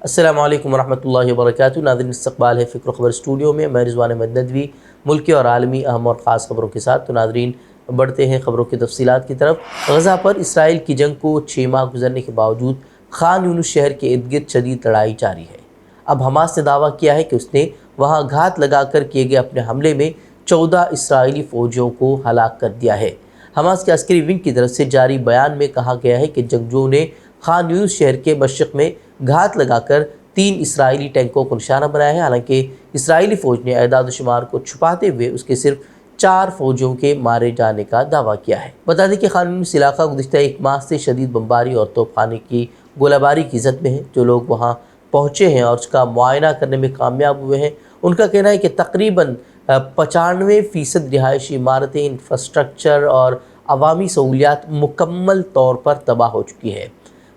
السلام علیکم ورحمۃ اللہ وبرکاتہ۔ ناظرین، استقبال ہے فکر و خبر اسٹوڈیو میں، میں رضوان احمد ندوی ملکی اور عالمی اہم اور خاص خبروں کے ساتھ۔ تو ناظرین، بڑھتے ہیں خبروں کی تفصیلات کی طرف۔ غزہ پر اسرائیل کی جنگ کو 6 ماہ گزرنے کے باوجود خان یونس شہر کے ارد گرد شدید لڑائی جاری ہے۔ اب حماس نے دعویٰ کیا ہے کہ اس نے وہاں گھات لگا کر کیے گئے اپنے حملے میں 14 اسرائیلی فوجیوں کو ہلاک کر دیا ہے۔ حماس کے عسکری ونگ کی طرف سے جاری بیان میں کہا گیا ہے کہ جنگجوؤں نے خان یونس شہر کے مشرق میں گھات لگا کر 3 اسرائیلی ٹینکوں کو نشانہ بنایا ہے، حالانکہ اسرائیلی فوج نے اعداد و شمار کو چھپاتے ہوئے اس کے صرف 4 فوجیوں کے مارے جانے کا دعویٰ کیا ہے۔ بتا دیں کہ خان یونس علاقہ گزشتہ 1 ماہ سے شدید بمباری اور توپ خانے کی گولہ باری کی زد میں ہے۔ جو لوگ وہاں پہنچے ہیں اور اس کا معائنہ کرنے میں کامیاب ہوئے ہیں، ان کا کہنا ہے کہ تقریباً 95% رہائشی عمارتیں، انفراسٹرکچر اور عوامی سہولیات مکمل طور پر تباہ ہو چکی ہے۔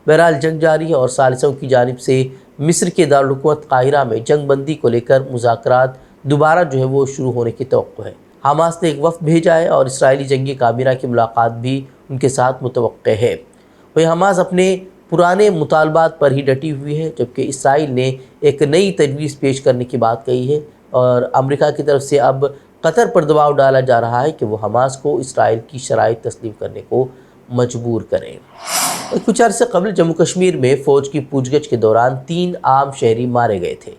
بہرحال جنگ جاری ہے اور ثالثوں کی جانب سے مصر کے دارالحکومت قاہرہ میں جنگ بندی کو لے کر مذاکرات دوبارہ وہ شروع ہونے کی توقع ہے۔ حماس نے ایک وفد بھیجا ہے اور اسرائیلی جنگی کابینہ کی ملاقات بھی ان کے ساتھ متوقع ہے۔ وہیں حماس اپنے پرانے مطالبات پر ہی ڈٹی ہوئی ہے، جبکہ اسرائیل نے ایک نئی تجویز پیش کرنے کی بات کہی ہے اور امریکہ کی طرف سے اب قطر پر دباؤ ڈالا جا رہا ہے کہ وہ حماس کو اسرائیل کی شرائط تسلیم کرنے کو مجبور کریں۔ کچھ عرصے قبل جموں کشمیر میں فوج کی پوچھ گچھ کے دوران 3 عام شہری مارے گئے تھے۔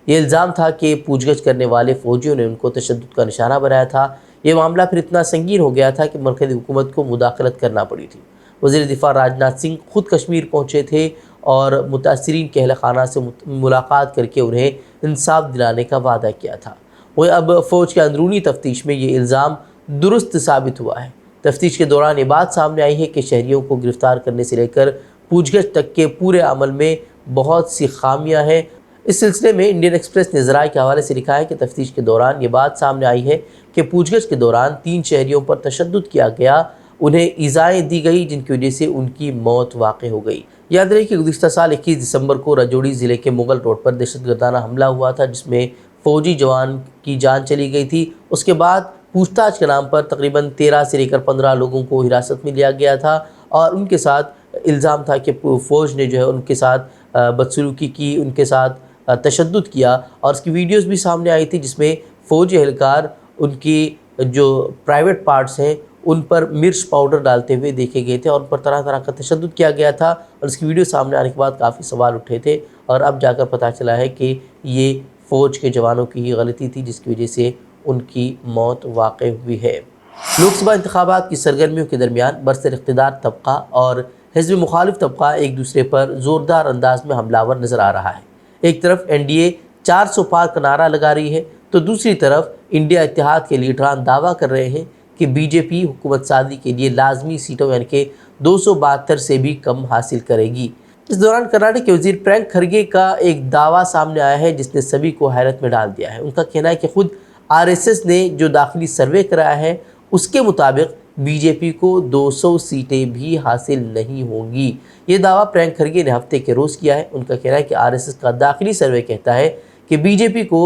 یہ الزام تھا کہ پوچھ گچھ کرنے والے فوجیوں نے ان کو تشدد کا نشانہ بنایا تھا۔ یہ معاملہ پھر اتنا سنگین ہو گیا تھا کہ مرکزی حکومت کو مداخلت کرنا پڑی تھی۔ وزیر دفاع راجناتھ سنگھ خود کشمیر پہنچے تھے اور متاثرین کے اہل خانہ سے ملاقات کر کے انہیں انصاف دلانے کا وعدہ کیا تھا۔ وہ اب فوج کے اندرونی تفتیش میں یہ الزام درست ثابت ہوا ہے۔ تفتیش کے دوران یہ بات سامنے آئی ہے کہ شہریوں کو گرفتار کرنے سے لے کر پوچھ گچھ تک کے پورے عمل میں بہت سی خامیاں ہیں۔ اس سلسلے میں انڈین ایکسپریس نے ذرائع کے حوالے سے لکھا ہے کہ تفتیش کے دوران یہ بات سامنے آئی ہے کہ پوچھ گچھ کے دوران 3 شہریوں پر تشدد کیا گیا، انہیں ایذائیں دی گئی، جن کی وجہ سے ان کی موت واقع ہو گئی۔ یاد رہے کہ گزشتہ سال 21 دسمبر کو راجوری ضلع کے مغل روڈ پر دہشت گردانہ حملہ ہوا تھا، جس میں فوجی جوان کی جان چلی گئی تھی۔ اس کے بعد پوچھ تاچھ کے نام پر تقریباً 13 سے لے کر 15 لوگوں کو حراست میں لیا گیا تھا اور ان کے ساتھ الزام تھا کہ فوج نے ان کے ساتھ بدسلوکی کی، ان کے ساتھ تشدد کیا، اور اس کی ویڈیوز بھی سامنے آئی تھی جس میں فوجی اہلکار ان کی جو پرائیویٹ پارٹس ہیں ان پر مرچ پاؤڈر ڈالتے ہوئے دیکھے گئے تھے اور ان پر طرح طرح کا تشدد کیا گیا تھا، اور اس کی ویڈیو سامنے آنے کے بعد کافی سوال اٹھے تھے اور اب جا کر پتہ چلا ہے کہ یہ فوج کے جوانوں کی ہی غلطی تھی جس کی وجہ سے ان کی موت واقع ہوئی ہے۔ لوک سبھا انتخابات کی سرگرمیوں کے درمیان برسر اقتدار طبقہ اور حزب مخالف طبقہ ایک دوسرے پر زوردار انداز میں حملہ آور نظر آ رہا ہے۔ ایک طرف NDA 400 پار کا نعرہ لگا رہی ہے تو دوسری طرف انڈیا اتحاد کے لیڈران دعویٰ کر رہے ہیں کہ BJP حکومت سازی کے لیے لازمی سیٹوں یعنی کہ 272 سے بھی کم حاصل کرے گی۔ اس دوران کرناٹک کے وزیر پرینک کھرگے کا ایک دعویٰ سامنے آیا ہے جس نے سبھی کو حیرت میں ڈال دیا ہے۔ ان کا کہنا ہے کہ خود RSS نے جو داخلی سروے کرایا ہے اس کے مطابق BJP کو 200 سیٹیں بھی حاصل نہیں ہوں گی۔ یہ دعویٰ پرینک کھرگے نے ہفتے کے روز کیا ہے۔ ان کا کہنا ہے کہ RSS کا داخلی سروے کہتا ہے کہ BJP کو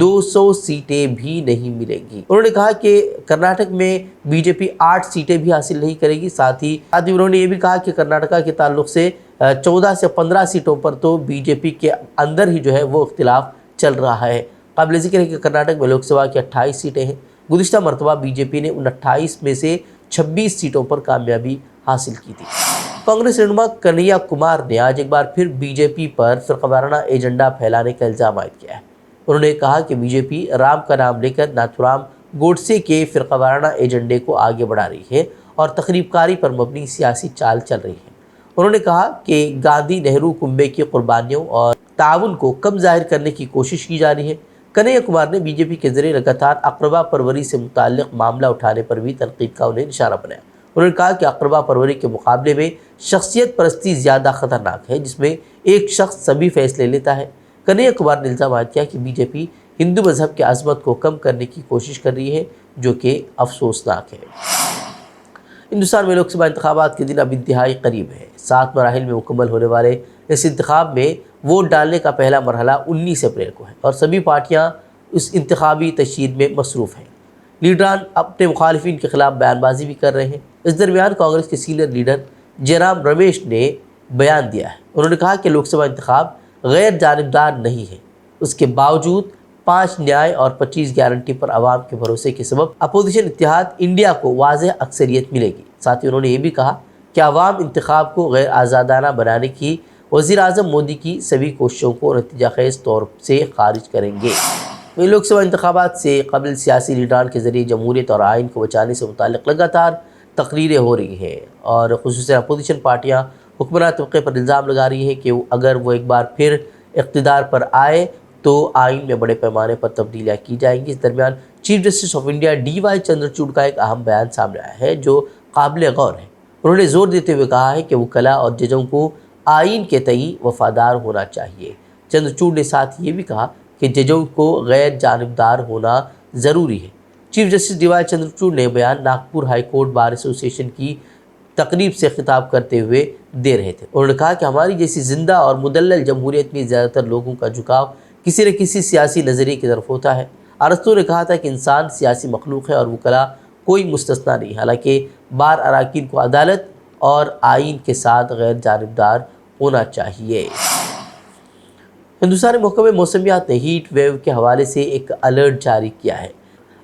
200 سیٹیں بھی نہیں ملیں گی۔ انہوں نے کہا کہ کرناٹک میں BJP 8 سیٹیں بھی حاصل نہیں کرے گی۔ ساتھ ہی انہوں نے یہ بھی کہا کہ کرناٹکا کے تعلق سے 14 سے 15 سیٹوں پر تو BJP کے اندر ہی وہ اختلاف چل رہا ہے۔ قابل ذکر ہے کہ کرناٹک میں لوک سبھا کی 28 سیٹیں ہیں۔ گزشتہ مرتبہ BJP نے ان 28 میں سے 26 سیٹوں پر کامیابی حاصل کی تھی۔ کانگریس رہنما کنہیا کمار نے آج ایک بار پھر BJP پر فرقہ وارانہ ایجنڈا پھیلانے کا الزام عائد کیا ہے۔ انہوں نے کہا کہ BJP رام کا نام لے کر ناتھورام گوڈسے کے فرقہ وارانہ ایجنڈے کو آگے بڑھا رہی ہے اور تخریب کاری پر مبنی سیاسی چال چل رہی ہے۔ انہوں نے کہا کہ گاندھی نہرو کنبے کی قربانیوں اور تعاون کو کم ظاہر کرنے کی کوشش کی جا رہی ہے۔ کنہیا کمار نے BJP کے ذریعے لگاتار اقربا پروری سے متعلق معاملہ اٹھانے پر بھی تنقید کا انہیں نشانہ بنایا۔ انہوں نے کہا کہ اقربا پروری کے مقابلے میں شخصیت پرستی زیادہ خطرناک ہے جس میں ایک شخص سبھی فیصلے لیتا ہے۔ کنہیا کمار نے الزام عائد کیا کہ BJP ہندو مذہب کی عظمت کو کم کرنے کی کوشش کر رہی ہے، جو کہ افسوسناک ہے۔ ہندوستان میں لوک سبھا انتخابات کے دن اب انتہائی قریب ہے۔ 7 مراحل میں مکمل ہونے والے اس انتخاب میں ووٹ ڈالنے کا پہلا مرحلہ 19 اپریل کو ہے اور سبھی پارٹیاں اس انتخابی تشہیر میں مصروف ہیں۔ لیڈران اپنے مخالفین کے خلاف بیان بازی بھی کر رہے ہیں۔ اس درمیان کانگریس کے سینئر لیڈر جے رام رمیش نے بیان دیا ہے۔ انہوں نے کہا کہ لوک سبھا انتخاب غیر جانبدار نہیں ہے۔ اس کے باوجود 5 نیائے اور 25 گارنٹی پر عوام کے بھروسے کے سبب اپوزیشن اتحاد انڈیا کو واضح اکثریت ملے گی۔ ساتھ ہی انہوں نے یہ بھی کہا کہ عوام انتخاب کو غیر آزادانہ بنانے کی وزیر اعظم مودی کی سبھی کوششوں کو نتیجہ خیز طور سے خارج کریں گے۔ لوک سبھا انتخابات سے قبل سیاسی لیڈران کے ذریعے جمہوریت اور آئین کو بچانے سے متعلق لگاتار تقریریں ہو رہی ہیں اور خصوصاً اپوزیشن پارٹیاں حکمراں طبقے پر الزام لگا رہی ہیں کہ اگر وہ ایک بار پھر اقتدار پر آئے تو آئین میں بڑے پیمانے پر تبدیلیاں کی جائیں گی۔ اس درمیان chief justice of India D Y Chandrachud کا ایک اہم بیان سامنے آیا ہے جو قابل غور ہے۔ انہوں نے زور دیتے ہوئے کہا ہے کہ وکلاء اور ججوں کو آئین کے تئیں وفادار ہونا چاہیے۔ چندرچوڈ نے ساتھ یہ بھی کہا کہ ججوں کو غیر جانبدار ہونا ضروری ہے۔ چیف جسٹس ڈی وائی چندرچوڈ نے بیان ناگپور ہائی کورٹ بار ایسوسی ایشن کی تقریب سے خطاب کرتے ہوئے دے رہے تھے۔ انہوں نے کہا کہ ہماری جیسی زندہ اور مدلل جمہوریت میں زیادہ تر لوگوں کا جھکاؤ کسی نہ کسی سیاسی نظریے کی طرف ہوتا ہے۔ ارسطو نے کہا تھا کہ انسان سیاسی مخلوق ہے اور وکلاء کوئی مستثنیٰ نہیں، حالانکہ بار اراکین کو عدالت اور آئین کے ساتھ غیر جانبدار ہونا چاہیے۔ ہندوستانی محکمہ موسمیات نے ہیٹ ویو کے حوالے سے ایک الرٹ جاری کیا ہے۔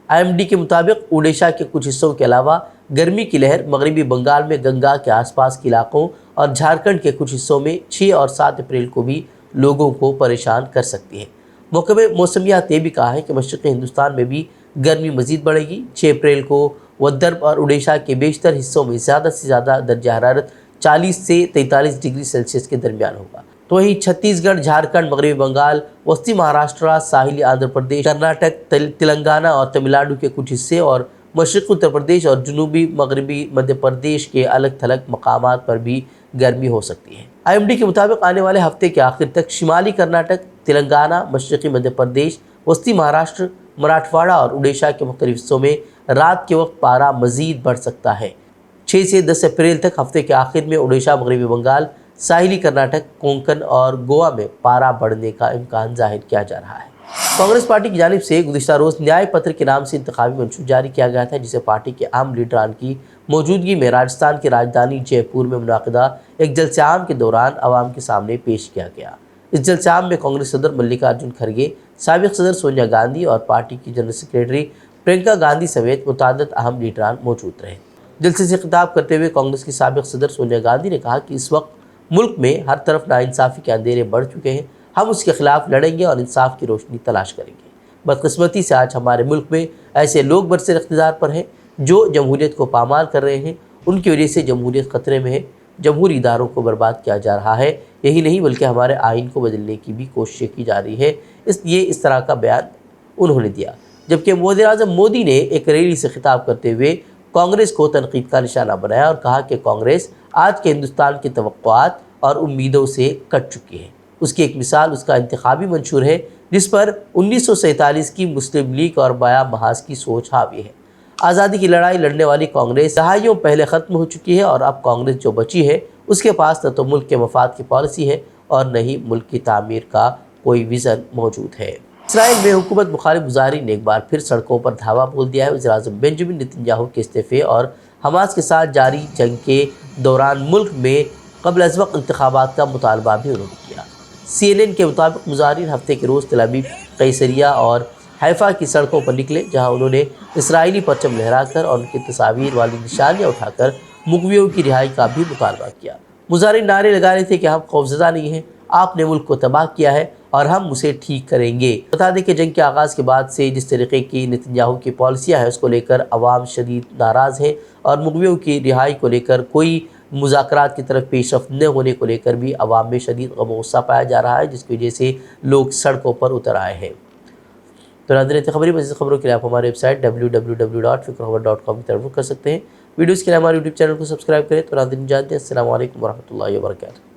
IMD کے مطابق اڈیشہ کے کچھ حصوں کے علاوہ گرمی کی لہر مغربی بنگال میں گنگا کے آس پاس کے علاقوں اور جھارکھنڈ کے کچھ حصوں میں 6 اور 7 اپریل کو بھی لوگوں کو پریشان کر سکتی ہے۔ محکمہ موسمیات نے بھی کہا ہے کہ مشرقی ہندوستان میں بھی گرمی مزید بڑھے گی۔ 6 اپریل کو ودرب اور اڈیشہ کے بیشتر حصوں میں زیادہ سے زیادہ درجہ حرارت 40 سے 43 ڈگری سیلسیس کے درمیان ہوگا۔ تو وہیں چھتیس گڑھ، جھارکھنڈ، مغربی بنگال، وسطی مہاراشٹر، ساحلی آندھرا پردیش، کرناٹک، تلنگانہ اور تمل ناڈو کے کچھ حصے اور مشرقی اتر پردیش اور جنوبی مغربی مدھیہ پردیش کے الگ تھلگ مقامات پر بھی گرمی ہو سکتی ہے۔ IMD کے مطابق آنے والے ہفتے کے آخر تک شمالی کرناٹک، تلنگانہ، مشرقی مدھیہ پردیش، وسطی مہاراشٹر، مراٹھواڑہ اور اڈیشہ کے مختلف حصوں میں رات کے وقت پارا مزید بڑھ سکتا ہے۔ 6 سے 10 اپریل تک ہفتے کے آخر میں اڈیشہ، مغربی بنگال، ساحلی کرناٹک، کونکن اور گوا میں پارا بڑھنے کا امکان ظاہر کیا جا رہا ہے۔ کانگریس پارٹی کی جانب سے گزشتہ روز نیائے پتر کے نام سے انتخابی منشور جاری کیا گیا تھا، جسے پارٹی کے اہم لیڈران کی موجودگی میں راجستھان کی راجدھانی جے پور میں منعقدہ ایک جلسہ عام کے دوران عوام کے سامنے پیش کیا گیا۔ اس جلسہ عام میں کانگریس صدر ملکارجن کھڑگے، سابق صدر سونیا گاندھی اور پارٹی کی جنرل سیکریٹری پرینکا گاندھی سمیت متعدد اہم لیڈران موجود رہے۔ جلسے سے خطاب کرتے ہوئے کانگریس کی سابق صدر سونیا گاندھی نے کہا کہ اس وقت ملک میں ہر طرف ناانصافی کے اندھیرے بڑھ چکے ہیں، ہم اس کے خلاف لڑیں گے اور انصاف کی روشنی تلاش کریں گے۔ بدقسمتی سے آج ہمارے ملک میں ایسے لوگ برسر اقتدار پر ہیں جو جمہوریت کو پامال کر رہے ہیں، ان کی وجہ سے جمہوریت خطرے میں ہے، جمہوری اداروں کو برباد کیا جا رہا ہے، یہی نہیں بلکہ ہمارے آئین کو بدلنے کی بھی کوششیں کی جا رہی ہے۔ اس طرح کا بیان انہوں نے دیا، جبکہ وزیر اعظم مودی نے ایک ریلی سے خطاب کرتے ہوئے کانگریس کو تنقید کا نشانہ بنایا اور کہا کہ کانگریس آج کے ہندوستان کی توقعات اور امیدوں سے کٹ چکی ہے۔ اس کی ایک مثال اس کا انتخابی منشور ہے، جس پر 1947 کی مسلم لیگ اور بیا محاذ کی سوچ حاوی ہے۔ آزادی کی لڑائی لڑنے والی کانگریس دہائیوں پہلے ختم ہو چکی ہے اور اب کانگریس جو بچی ہے اس کے پاس نہ تو ملک کے مفاد کی پالیسی ہے اور نہ ہی ملک کی تعمیر کا کوئی ویژن موجود ہے۔ اسرائیل میں حکومت مخالف مظاہرین نے ایک بار پھر سڑکوں پر دھاوا بول دیا ہے۔ وزیر اعظم بنجمن نتنیاہو کے استعفے اور حماس کے ساتھ جاری جنگ کے دوران ملک میں قبل از وقت انتخابات کا مطالبہ بھی انہوں نے کیا۔ CNN کے مطابق مظاہرین ہفتے کے روز تل ابیب، قیصریہ اور حیفا کی سڑکوں پر نکلے، جہاں انہوں نے اسرائیلی پرچم لہرا کر اور ان کی تصاویر والی نشانیاں اٹھا کر مغویوں کی رہائی کا بھی مطالبہ کیا۔ مظاہرین نعرے لگا رہے تھے کہ ہم خوفزدہ نہیں ہیں، آپ نے ملک کو تباہ کیا ہے اور ہم اسے ٹھیک کریں گے۔ بتا دیں کہ جنگ کے آغاز کے بعد سے جس طریقے کی نتنیاہو کی پالیسیاں ہیں اس کو لے کر عوام شدید ناراض ہیں اور مغویوں کی رہائی کو لے کر کوئی مذاکرات کی طرف پیش رفت نہ ہونے کو لے کر بھی عوام میں شدید غم و غصہ پایا جا رہا ہے، جس کی وجہ سے لوگ سڑکوں پر اتر آئے ہیں۔ تو ناظرین، خبری مزید خبروں کے لیے آپ ہماری ویب سائٹ www.fikrkhabar.com کی طرف رخ کر سکتے ہیں۔ ویڈیوز کے لیے ہمارے یوٹیوب چینل کو سبسکرائب کریں۔ تو ناظرین جانتے ہیں، السلام علیکم ورحمۃ اللہ وبرکاتہ۔